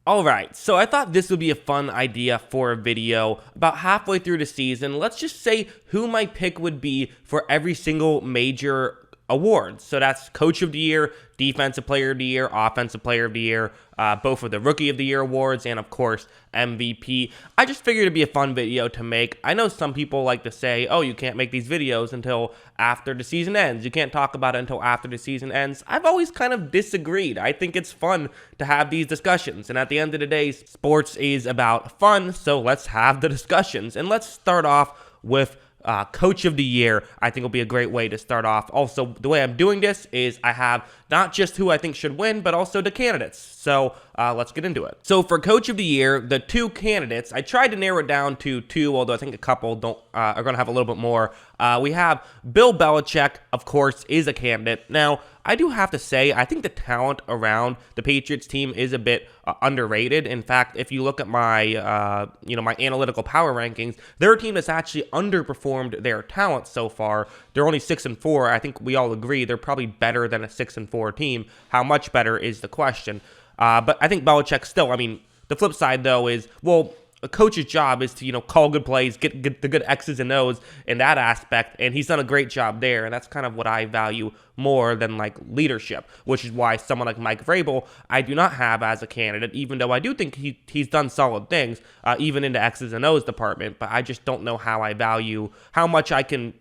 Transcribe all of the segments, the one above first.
Alright, so I thought this would be a fun idea for a video. About halfway through the season, let's just say who my pick would be for every single major award. So that's Coach of the Year, Defensive Player of the Year, Offensive Player of the Year, both for the Rookie of the Year awards, and of course, MVP. I just figured it'd be a fun video to make. I know some people like to say, oh, you can't make these videos until after the season ends. You can't talk about it until after the season ends. I've always kind of disagreed. I think it's fun to have these discussions. And at the end of the day, sports is about fun, so let's have the discussions. And let's start off with Coach of the Year. I think will be a great way to start off. Also, the way I'm doing this is I have not just who I think should win, but also the candidates. So let's get into it. So for Coach of the Year, the two candidates, I tried to narrow it down to two, although I think a couple are going to have a little bit more. We have Bill Belichick, of course, is a candidate. Now, I do have to say, I think the talent around the Patriots team is a bit underrated. In fact, if you look at my, my analytical power rankings, they're a team that's actually underperformed their talent so far. They're only 6-4. I think we all agree they're probably better than a 6-4 team. How much better is the question. But I think Belichick still, the flip side, though, is, well, a coach's job is to, call good plays, get the good X's and O's in that aspect, and he's done a great job there, and that's kind of what I value more than, leadership, which is why someone like Mike Vrabel, I do not have as a candidate, even though I do think he's done solid things, even in the X's and O's department, but I just don't know how I value, how much I can,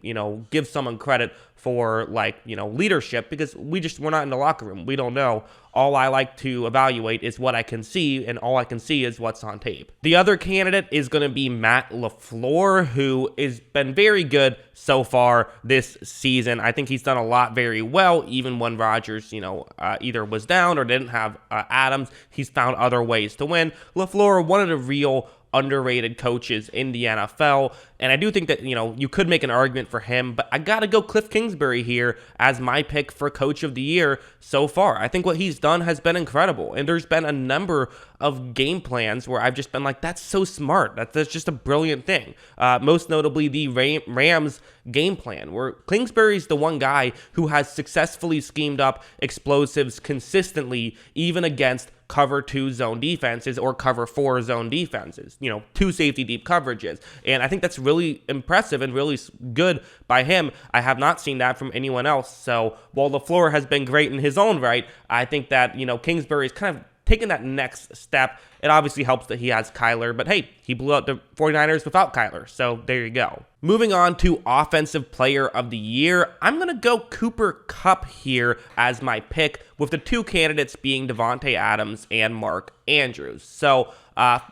give someone credit for, leadership, because we're not in the locker room. We don't know. All I like to evaluate is what I can see, and all I can see is what's on tape. The other candidate is going to be Matt LaFleur, who has been very good so far this season. I think he's done a lot very well, even when Rodgers, either was down or didn't have Adams. He's found other ways to win. LaFleur, one of the real underrated coaches in the NFL, and I do think that, you could make an argument for him, but I gotta go Cliff Kingsbury here as my pick for Coach of the Year so far. I think what he's done has been incredible, and there's been a number of game plans where I've just been like, that's so smart, that's just a brilliant thing. Most notably the Rams game plan, where Kingsbury's the one guy who has successfully schemed up explosives consistently, even against cover 2 zone defenses or cover 4 zone defenses, 2 safety deep coverages. And I think that's really impressive and really good by him. I have not seen that from anyone else. So while LaFleur has been great in his own right, I think that, Kingsbury's kind of taking that next step. It obviously helps that he has Kyler, but hey, he blew out the 49ers without Kyler, so there you go. Moving on to Offensive Player of the Year, I'm going to go Cooper Kupp here as my pick, with the two candidates being Devonte Adams and Mark Andrews. So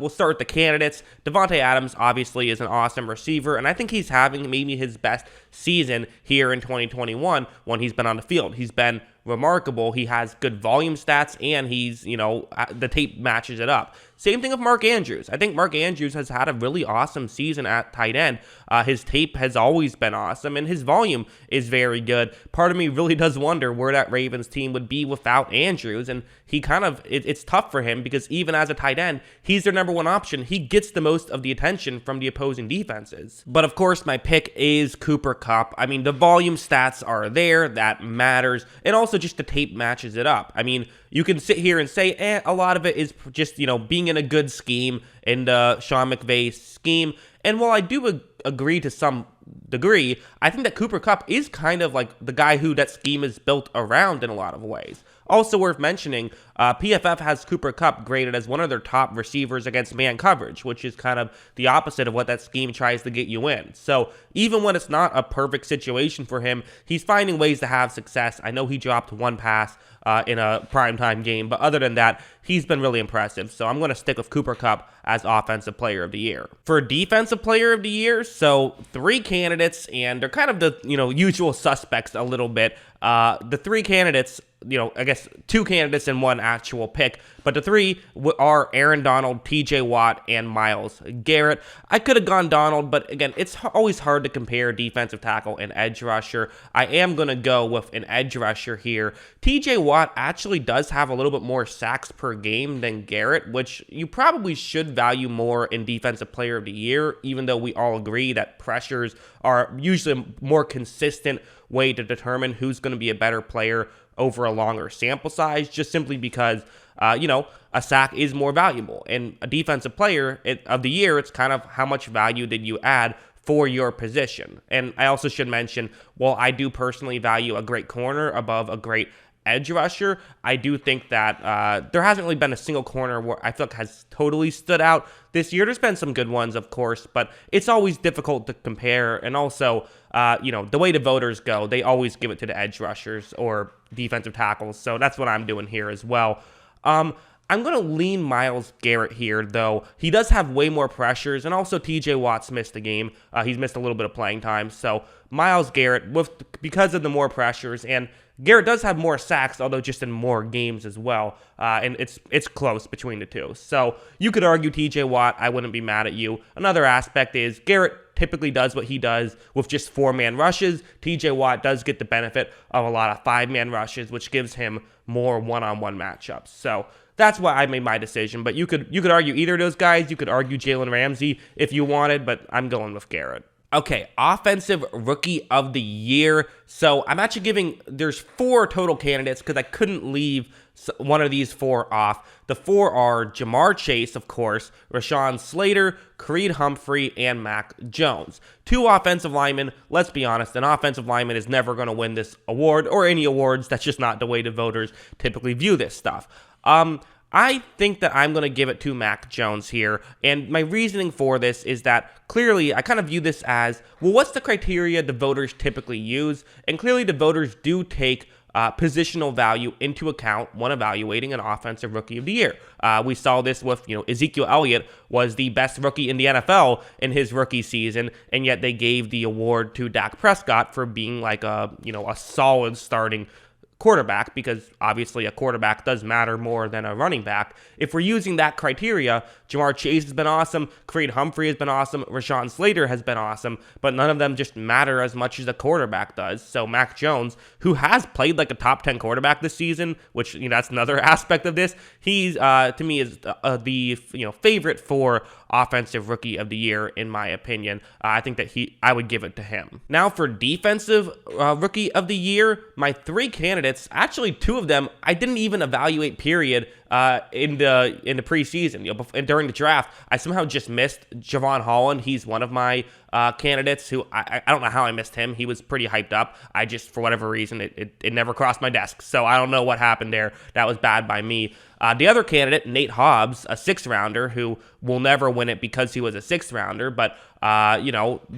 we'll start with the candidates. Devonte Adams obviously is an awesome receiver, and I think he's having maybe his best season here in 2021 when he's been on the field. He's been remarkable. He has good volume stats, and he's, the tape matches it up. Same thing with Mark Andrews. I think Mark Andrews has had a really awesome season at tight end. His tape has always been awesome, and his volume is very good. Part of me really does wonder where that Ravens team would be without Andrews, and he kind of, it's tough for him because even as a tight end, he's their number one option. He gets the most of the attention from the opposing defenses. But of course, my pick is Cooper Kupp. The volume stats are there. That matters. And also just the tape matches it up. You can sit here and say, a lot of it is just, being in a good scheme in the Sean McVay scheme. And while I do agree to some degree, I think that Cooper Kupp is kind of like the guy who that scheme is built around in a lot of ways. Also worth mentioning, PFF has Cooper Kupp graded as one of their top receivers against man coverage, which is kind of the opposite of what that scheme tries to get you in. So even when it's not a perfect situation for him, he's finding ways to have success. I know he dropped one pass in a primetime game, but other than that, he's been really impressive. So I'm going to stick with Cooper Kupp as Offensive Player of the Year. For Defensive Player of the Year, so 3 candidates, and they're kind of the usual suspects a little bit. The 3 candidates, I guess 2 candidates and 1 actual pick, but the 3 are Aaron Donald, TJ Watt, and Myles Garrett. I could have gone Donald, but again, it's always hard to compare defensive tackle and edge rusher. I am going to go with an edge rusher here. TJ Watt actually does have a little bit more sacks per game than Garrett, which you probably should value more in Defensive Player of the Year, even though we all agree that pressures are usually a more consistent way to determine who's going to be a better player over a longer sample size, just simply because, a sack is more valuable. And a defensive player of the year, it's kind of how much value did you add for your position. And I also should mention, while I do personally value a great corner above a great edge rusher, I do think that there hasn't really been a single corner where I feel like has totally stood out this year. There's been some good ones, of course, but it's always difficult to compare. And also, the way the voters go, they always give it to the edge rushers or defensive tackles. So that's what I'm doing here as well. I'm going to lean Myles Garrett here, though. He does have way more pressures, and also TJ Watt's missed a game. He's missed a little bit of playing time. So Myles Garrett, because of the more pressures, and Garrett does have more sacks, although just in more games as well. And it's close between the two. So you could argue TJ Watt, I wouldn't be mad at you. Another aspect is Garrett typically does what he does with just 4-man rushes. TJ Watt does get the benefit of a lot of 5-man rushes, which gives him more one-on-one matchups. So that's why I made my decision. But you could argue either of those guys. You could argue Jalen Ramsey if you wanted, but I'm going with Garrett. Okay, Offensive Rookie of the Year. So I'm actually there's 4 total candidates because I couldn't leave one of these 4 off. The 4 are Jamar Chase, of course, Rashawn Slater, Creed Humphrey, and Mac Jones. 2 offensive linemen. Let's be honest, an offensive lineman is never going to win this award or any awards. That's just not the way the voters typically view this stuff. I think that I'm going to give it to Mac Jones here, and my reasoning for this is that clearly I kind of view this as, well, what's the criteria the voters typically use? And clearly the voters do take positional value into account when evaluating an Offensive Rookie of the Year. We saw this with, Ezekiel Elliott was the best rookie in the NFL in his rookie season, and yet they gave the award to Dak Prescott for being like a solid starting quarterback, because obviously a quarterback does matter more than a running back. If we're using that criteria, Jamar Chase has been awesome, Creed Humphrey has been awesome, Rashawn Slater has been awesome, but none of them just matter as much as a quarterback does. So Mac Jones, who has played like a top 10 quarterback this season, which, that's another aspect of this, he's, to me, is the favorite for Offensive Rookie of the Year, in my opinion. I think that I would give it to him. Now for Defensive Rookie of the Year, my 3 candidates, actually 2 of them I didn't even evaluate, period, in the preseason. During the draft, I somehow just missed Javon Holland. He's one of my candidates who I don't know how I missed him. He was pretty hyped up. I just, for whatever reason, it never crossed my desk. So I don't know what happened there. That was bad by me. The other candidate, Nate Hobbs, a 6th-rounder who will never win it because he was a 6th-rounder, but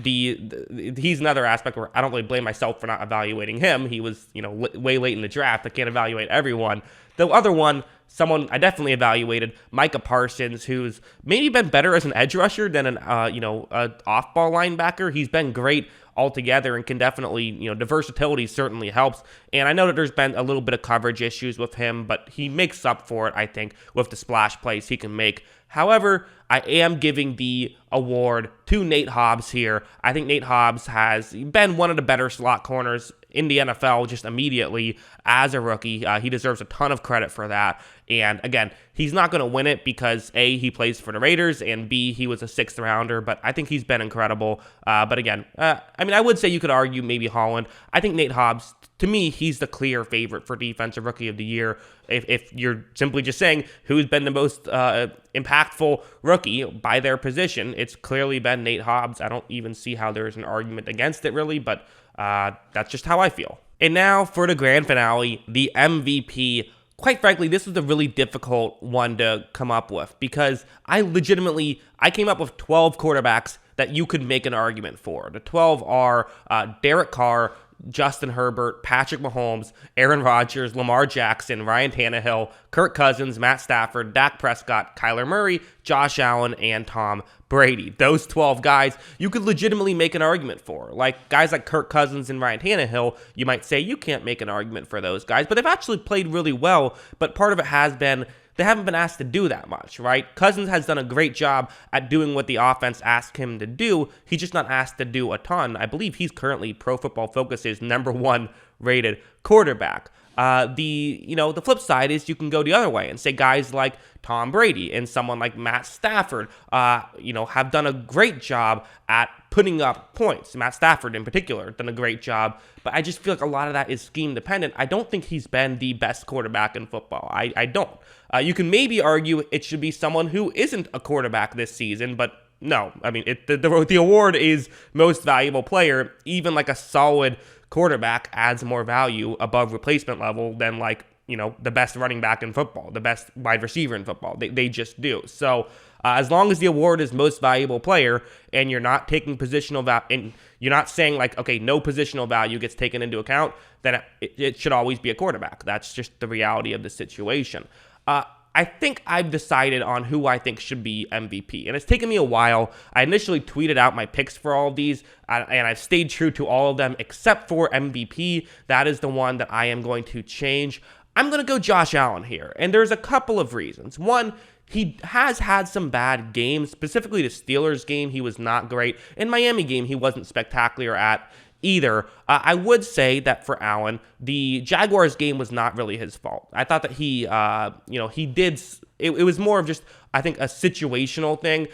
he's another aspect where I don't really blame myself for not evaluating him. He was, way late in the draft. I can't evaluate everyone. The other one, someone I definitely evaluated, Micah Parsons, who's maybe been better as an edge rusher than an off-ball linebacker. He's been great altogether and can definitely, the versatility certainly helps. And I know that there's been a little bit of coverage issues with him, but he makes up for it, I think, with the splash plays he can make. However, I am giving the award to Nate Hobbs here. I think Nate Hobbs has been one of the better slot corners in the NFL just immediately as a rookie. He deserves a ton of credit for that. And again, he's not going to win it because A, he plays for the Raiders, and B, he was a 6th-rounder, but I think he's been incredible. But again, I would say you could argue maybe Holland. I think Nate Hobbs, to me, he's the clear favorite for Defensive Rookie of the Year. If you're simply just saying who's been the most impactful rookie by their position, it's clearly been Nate Hobbs. I don't even see how there's an argument against it, really, but that's just how I feel. And now for the grand finale, the MVP. Quite frankly, this was a really difficult one to come up with because I came up with 12 quarterbacks that you could make an argument for. The 12 are Derek Carr, Justin Herbert, Patrick Mahomes, Aaron Rodgers, Lamar Jackson, Ryan Tannehill, Kirk Cousins, Matt Stafford, Dak Prescott, Kyler Murray, Josh Allen, and Tom Brady. Those 12 guys you could legitimately make an argument for. Like guys like Kirk Cousins and Ryan Tannehill, you might say you can't make an argument for those guys, but they've actually played really well, but part of it has been they haven't been asked to do that much, right? Cousins has done a great job at doing what the offense asked him to do. He's just not asked to do a ton. I believe he's currently Pro Football Focus's #1 rated quarterback. The flip side is you can go the other way and say guys like Tom Brady and someone like Matt Stafford, have done a great job at putting up points. Matt Stafford in particular done a great job, but I just feel like a lot of that is scheme dependent. I don't think he's been the best quarterback in football. I don't. You can maybe argue it should be someone who isn't a quarterback this season, but no. I mean, the award is most valuable player. Even like a solid quarterback adds more value above replacement level than the best running back in football, the best wide receiver in football. They just do. So as long as the award is most valuable player and you're not taking positional value, and you're not saying no positional value gets taken into account, then it should always be a quarterback. That's just the reality of the situation. I think I've decided on who I think should be MVP, and it's taken me a while. I initially tweeted out my picks for all of these, and I've stayed true to all of them except for MVP. That is the one that I am going to change. I'm going to go Josh Allen here, and there's a couple of reasons. One, he has had some bad games, specifically the Steelers game. He was not great. In Miami game, he wasn't spectacular at either. I would say that for Allen, the Jaguars game was not really his fault. I thought that he did. It was more of just, I think, a situational thing.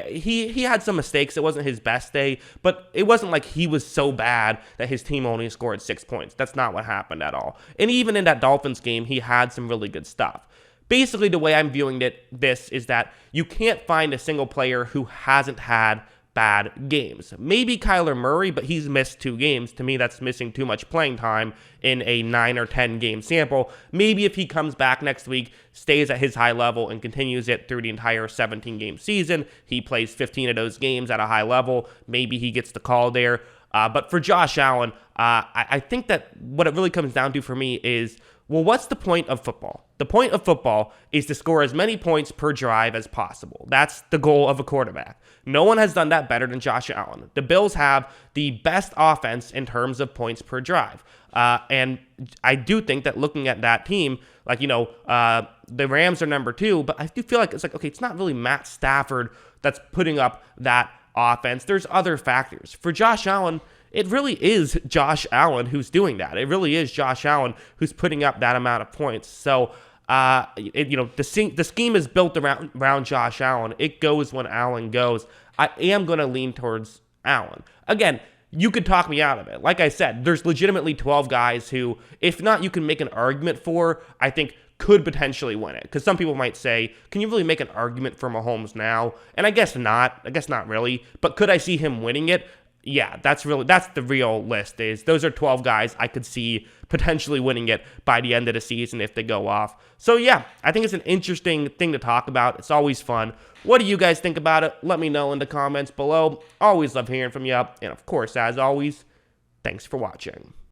He had some mistakes. It wasn't his best day, but it wasn't like he was so bad that his team only scored 6 points. That's not what happened at all. And even in that Dolphins game, he had some really good stuff. Basically, the way I'm viewing this is that you can't find a single player who hasn't had bad games. Maybe Kyler Murray, but he's missed 2 games. To me, that's missing too much playing time in a 9 or 10 game sample. Maybe if he comes back next week, stays at his high level, and continues it through the entire 17 game season, he plays 15 of those games at a high level, maybe he gets the call there. But for Josh Allen, I think that what it really comes down to for me is, well, what's the point of football? The point of football is to score as many points per drive as possible. That's the goal of a quarterback. No one has done that better than Josh Allen. The Bills have the best offense in terms of points per drive. And I do think that looking at that team, the Rams are number 2, but I do feel like it's not really Matt Stafford that's putting up that offense. There's other factors. For Josh Allen, it really is Josh Allen who's doing that. It really is Josh Allen who's putting up that amount of points. So, the scheme is built around Josh Allen. It goes when Allen goes. I am going to lean towards Allen. Again, you could talk me out of it. Like I said, there's legitimately 12 guys who, if not, you can make an argument for, I think, could potentially win it. Because some people might say, can you really make an argument for Mahomes now? And I guess not. I guess not really. But could I see him winning it? Yeah, that's the real list. Those are 12 guys I could see potentially winning it by the end of the season if they go off. So yeah, I think it's an interesting thing to talk about. It's always fun. What do you guys think about it? Let me know in the comments below. Always love hearing from you. And of course, as always, thanks for watching.